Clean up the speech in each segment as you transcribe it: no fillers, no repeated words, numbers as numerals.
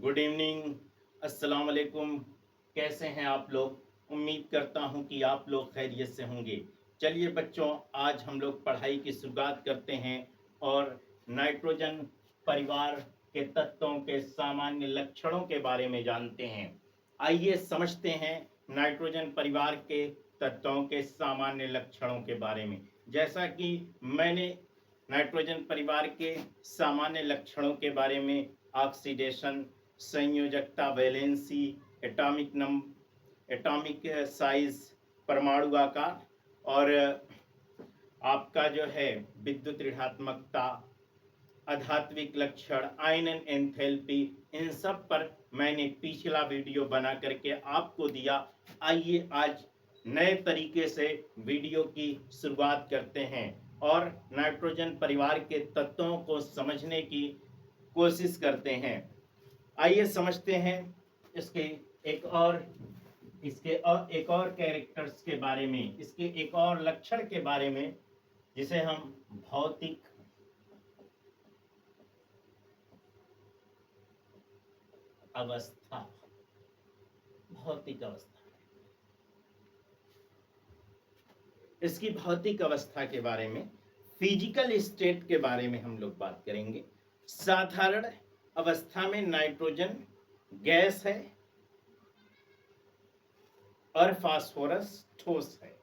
Good evening, अस्सलाम वालेकुम। कैसे हैं आप लोग? उम्मीद करता हूं कि आप लोग खैरियत से होंगे। चलिए बच्चों, आज हम लोग पढ़ाई की शुरुआत करते हैं और नाइट्रोजन परिवार के तत्वों के सामान्य लक्षणों के बारे में जानते हैं। आइए समझते हैं नाइट्रोजन परिवार के तत्वों के सामान्य लक्षणों के बारे में। जैसा कि मैंने नाइट्रोजन परिवार के सामान्य लक्षणों के बारे में ऑक्सीडेशन, संयोजकता, वैलेंसी, एटॉमिक साइज, परमाणु आकार और आपका जो है विद्युत ऋणात्मकता, आध्यात्मिक लक्षण, आयनन एंथैल्पी, इन सब पर मैंने पिछला वीडियो बना करके आपको दिया। आइए आज नए तरीके से वीडियो की शुरुआत करते हैं और नाइट्रोजन परिवार के तत्वों को समझने की कोशिश करते हैं। आइए समझते हैं इसके एक और एक और कैरेक्टर्स के बारे में, इसके एक और लक्षण के बारे में, जिसे हम भौतिक अवस्था भौतिक अवस्था इसकी भौतिक अवस्था के बारे में, फिजिकल स्टेट के बारे में हम लोग बात करेंगे। साधारण अवस्था में नाइट्रोजन गैस है और फास्फोरस ठोस है।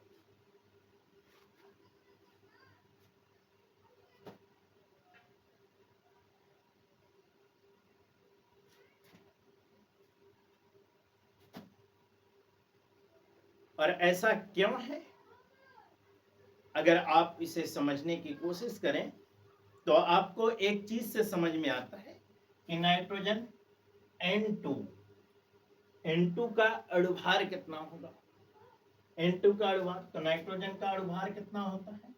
और ऐसा क्यों है? अगर आप इसे समझने की कोशिश करें तो आपको एक चीज से समझ में आता है कि नाइट्रोजन N2 N2 का अणुभार कितना होगा। N2 का अणुभार, तो नाइट्रोजन का अणुभार कितना होता है?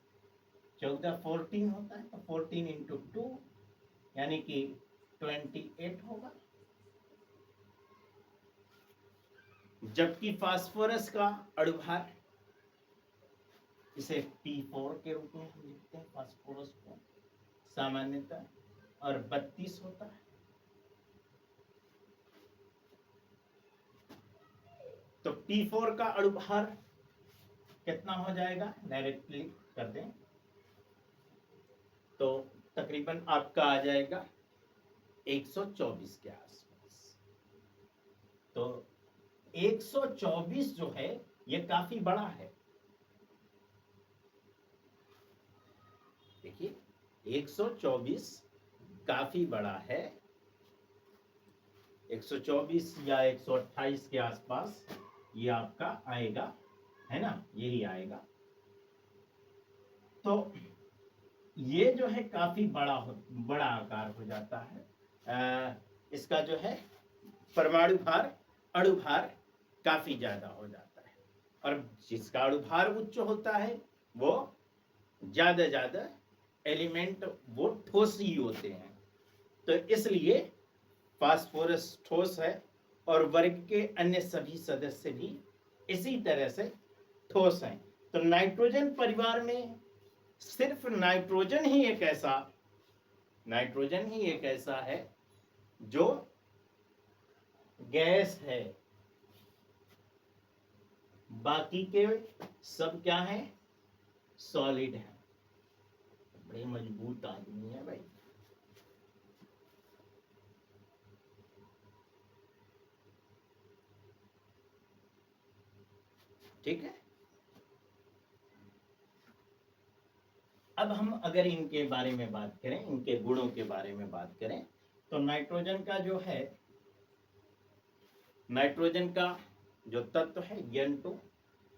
14 होता है। तो 14 इंटू 2 यानी कि 28 होगा। जबकि फास्फोरस का अणुभार, इसे P4 के रूप में हम लिखते हैं फास्फोरस को सामान्यतः, और 32 होता है। तो P4 का अणुभार कितना हो जाएगा? डायरेक्टली कर दें तो तकरीबन आपका आ जाएगा 124 के आसपास। तो 124 जो है ये काफी बड़ा है। देखिए 124 काफी बड़ा है। 124 या 128 के आसपास ये आपका आएगा, है ना, यही आएगा। तो ये जो है काफी बड़ा आकार हो जाता है। इसका जो है परमाणु भार, अणु भार काफी ज्यादा हो जाता है। और जिसका अणु भार उच्च होता है वो ज्यादा एलिमेंट वो ठोस ही होते हैं। तो इसलिए फास्फोरस ठोस है और वर्ग के अन्य सभी सदस्य भी इसी तरह से ठोस हैं। तो नाइट्रोजन परिवार में सिर्फ नाइट्रोजन ही एक ऐसा है जो गैस है। बाकी के सब क्या है? सॉलिड है। बड़े मजबूत आदमी है भाई। ठीक है। अब हम अगर इनके बारे में बात करें, इनके गुणों के बारे में बात करें, तो नाइट्रोजन का जो है, नाइट्रोजन का जो तत्व है N2,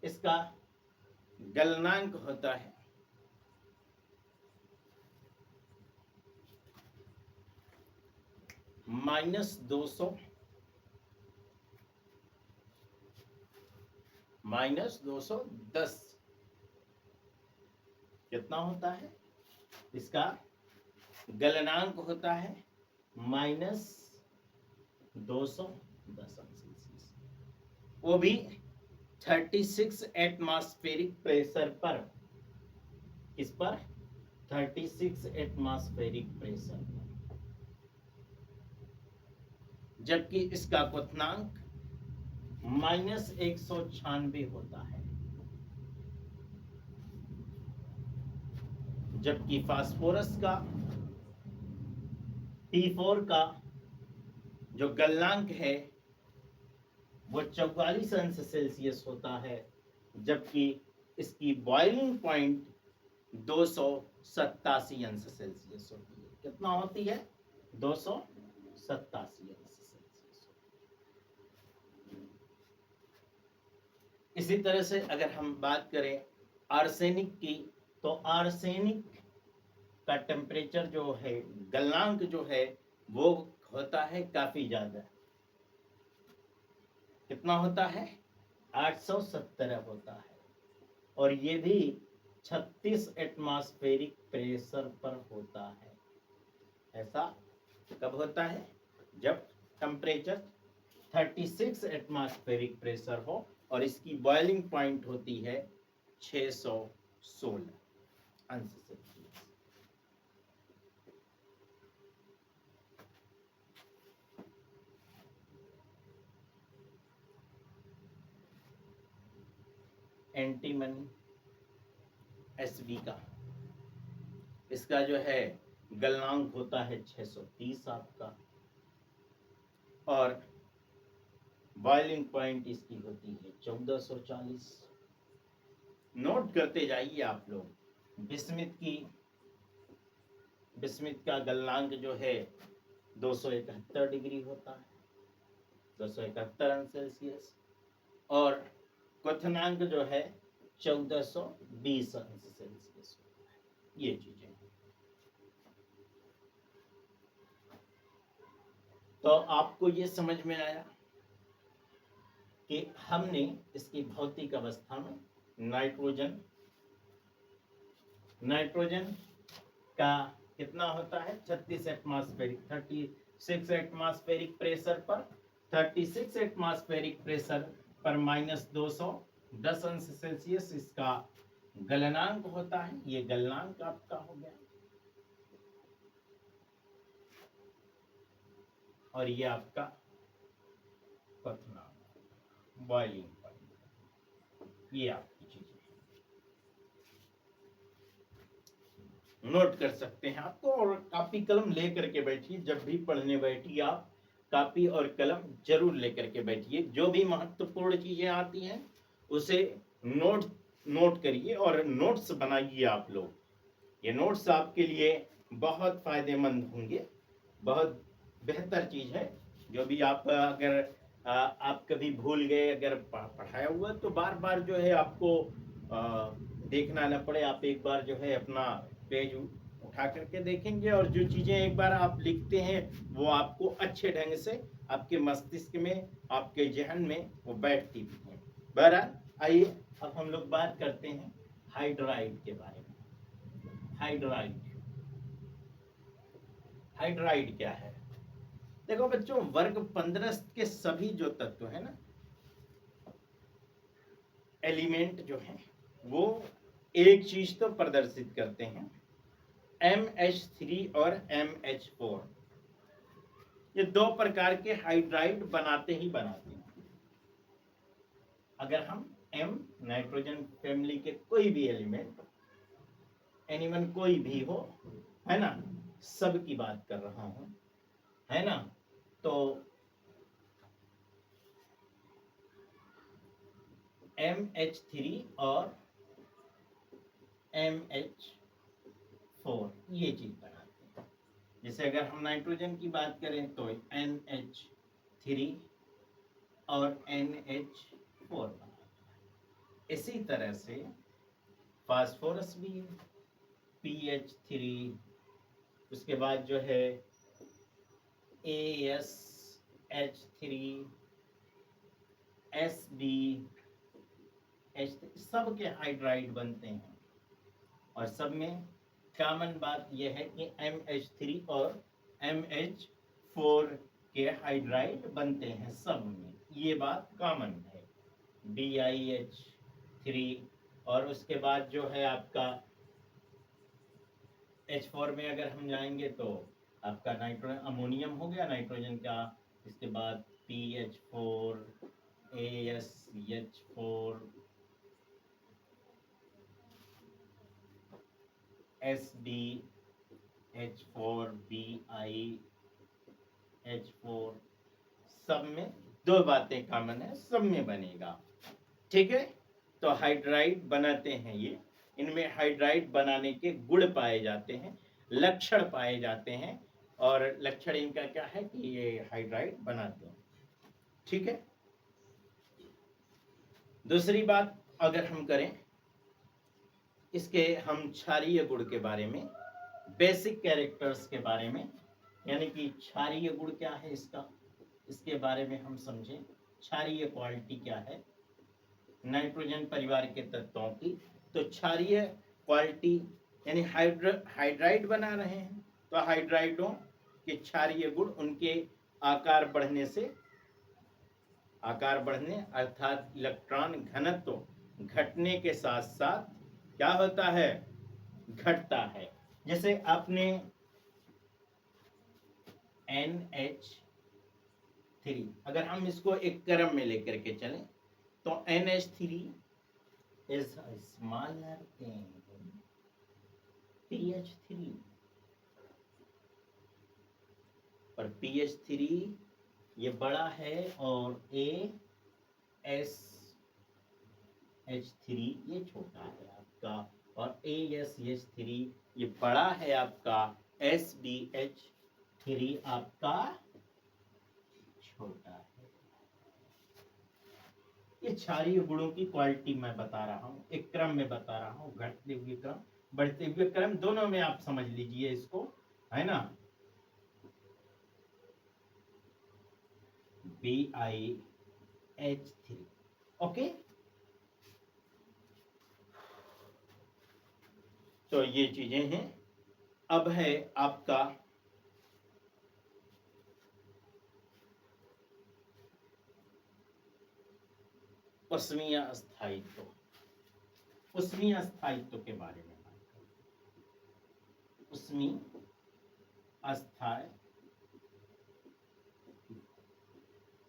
इसका गलनांक होता है -200 -210। कितना होता है? इसका गलनांक होता है -210°C, वो भी 36 एटमॉस्फेरिक प्रेशर पर। किस पर? 36 एटमॉस्फेरिक प्रेशर पर। जबकि इसका क्वथनांक -196 होता है। जबकि फास्फोरस का T4 का जो गलनांक है वो 44 अंश सेल्सियस होता है, जबकि इसकी बॉइलिंग पॉइंट 287 अंश सेल्सियस होती है। कितना होती है? 287 अंश सेल्सियस। इसी तरह से अगर हम बात करें आर्सेनिक की, तो आर्सेनिक का टेम्परेचर जो है, गलनांक जो है, वो होता है काफी ज्यादा। कितना होता है? 817 होता है, और ये भी 36 एटमॉस्फेरिक प्रेशर पर होता है। ऐसा कब होता है? जब टेम्परेचर 36 एटमॉस्फेरिक प्रेशर हो और इसकी बॉइलिंग पॉइंट होती है 616 अंश सेल्सियस। एंटीमनी Sb का, इसका जो है गलनांक होता है 630 आपका, और बॉइलिंग पॉइंट इसकी होती है 1440। नोट करते जाइए आप लोग। बिस्मित का गलनांक जो है 271 डिग्री होता है, 271 अंश सेल्सियस, और क्वथनांक जो है 1420 अंश सेल्सियस होता है। ये चीजें तो आपको ये समझ में आया कि हमने इसकी भौतिक अवस्था में नाइट्रोजन का कितना होता है? 36 एटमॉस्फेरिक प्रेशर पर, 36 एटमॉस्फेरिक प्रेशर पर -210 अंश सेल्सियस इसका गलनांक होता है। ये गलनांक आपका हो गया, और ये आपका क्वथनांक, बॉइलिंग पॉइंट। ये आपकी चीजें नोट कर सकते हैं आपको, और कापी कलम लेकर के बैठिए। जब भी पढ़ने बैठिए आप कापी और कलम जरूर लेकर के बैठिए। जो भी महत्वपूर्ण चीजें आती हैं उसे नोट करिए और नोट्स बनाइए आप लोग। ये नोट्स आपके लिए बहुत फायदेमंद होंगे, बहुत बेहतर चीज है। जो भी आप अगर आप कभी भूल गए, अगर पढ़ाया हुआ, तो बार बार जो है आपको देखना न पड़े। आप एक बार जो है अपना पेज उठा करके देखेंगे, और जो चीजें एक बार आप लिखते हैं वो आपको अच्छे ढंग से आपके मस्तिष्क में, आपके जहन में वो बैठती भी है। बहरहाल, आइए अब हम लोग बात करते हैं हाइड्राइड के बारे में। हाइड्राइड क्या है? देखो बच्चों, वर्ग 15 के सभी जो तत्व है ना, एलिमेंट जो है, वो एक चीज तो प्रदर्शित करते हैं, MH3 और MH4। ये दो प्रकार के हाइड्राइड बनाते ही बनाते हैं। अगर हम नाइट्रोजन फैमिली के कोई भी एलिमेंट, एनिमल कोई भी हो, है ना, सब की बात कर रहा हूं, है ना, तो MH3 और MH4 ये चीज बनाते हैं। जैसे अगर हम नाइट्रोजन की बात करें तो NH3 और NH4 बनाते हैं। इसी तरह से फास्फोरस भी PH3, उसके बाद जो है ASH3, SbH3, सब के हाइड्राइड बनते हैं। और सब में कॉमन बात यह है कि MH3 और MH4 के हाइड्राइड बनते हैं सब में, ये बात कॉमन है। BiH3, और उसके बाद जो है आपका H4 में अगर हम जाएंगे तो आपका नाइट्रोजन अमोनियम हो गया, नाइट्रोजन का इसके बाद PH4 ASH4 SDH4 BIH4 सब में दो बातें कॉमन है, सब में बनेगा। ठीक है, तो हाइड्राइड बनाते हैं ये, इनमें हाइड्राइड बनाने के गुण पाए जाते हैं, लक्षण पाए जाते हैं, और लक्षण इनका क्या है कि ये हाइड्राइड बनाते हैं। ठीक है, दूसरी बात अगर हम करें इसके, हम क्षारीय गुण के बारे में, बेसिक कैरेक्टर्स के बारे में, यानी कि क्षारीय गुण क्या है इसका, इसके बारे में हम समझें। क्षारीय क्वालिटी क्या है नाइट्रोजन परिवार के तत्वों की। तो क्षारीय क्वालिटी यानी हाइड्राइड बना रहे हैं, तो हाइड्राइडों के क्षारीय गुण उनके आकार बढ़ने से, आकार बढ़ने अर्थात इलेक्ट्रॉन घनत्व घटने के साथ साथ क्या होता है, घटता है। जैसे आपने NH3, अगर हम इसको एक क्रम में लेकर के चलें तो NH3 is smaller than PH3, और PH3 ये बड़ा है और ASH3 ये छोटा है आपका, और ASH3 ये बड़ा है आपका, SBH3 आपका छोटा है। ये क्षारीय गुणों की क्वालिटी मैं बता रहा हूँ, एक क्रम में बता रहा हूँ, घटते हुए क्रम बढ़ते हुए क्रम दोनों में आप समझ लीजिए इसको, है ना। BiH3 ओके, तो ये चीजें हैं। अब है आपका उष्मीय स्थायित्व, उष्मीय स्थायित्व के बारे में बात करें। उष्मीय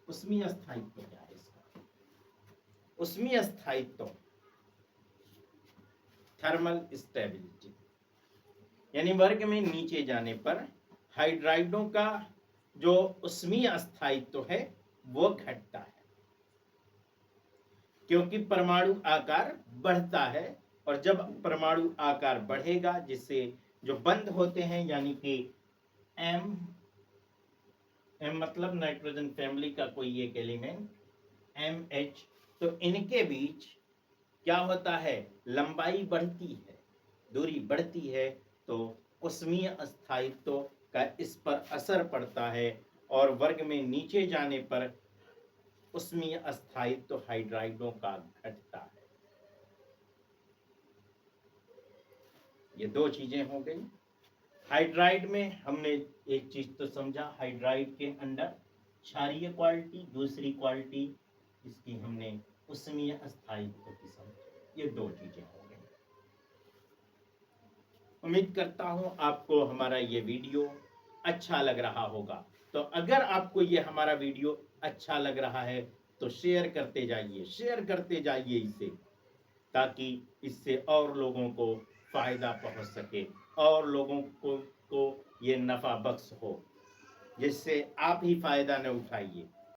उष्मीय स्थायित्व क्या है इसका, उष्मीय स्थायित्व थर्मल स्टेबिलिटी, यानी वर्ग में नीचे जाने पर हाइड्राइडों का जो उष्मीय स्थायित्व है वो घटता है, क्योंकि परमाणु आकार बढ़ता है, और जब परमाणु आकार बढ़ेगा जिससे जो बंद होते हैं, यानी कि एम मतलब नाइट्रोजन फैमिली का कोई एक एलिमेंट MH, तो इनके बीच क्या होता है, लंबाई बढ़ती है, दूरी बढ़ती है, तो उष्मीय स्थायित्व का इस पर असर पड़ता है, और वर्ग में नीचे जाने पर उष्मीय स्थायित्व हाइड्राइडों का घटता है। ये दो चीजें हो गई। हाइड्राइड में हमने एक चीज तो समझा, हाइड्राइड के अंदर क्षारीय क्वालिटी, दूसरी क्वालिटी इसकी हमने उष्मीय स्थायित्व की समझी। ये दो चीजें हो गई। उम्मीद करता हूं आपको हमारा ये वीडियो अच्छा लग रहा होगा। तो अगर आपको ये हमारा वीडियो अच्छा लग रहा है तो शेयर करते जाइए, शेयर करते जाइए इसे, ताकि इससे और लोगों को फायदा पहुंच सके, और लोगों को ये नफा बख्श हो, जिससे आप ही फायदा न उठाइए,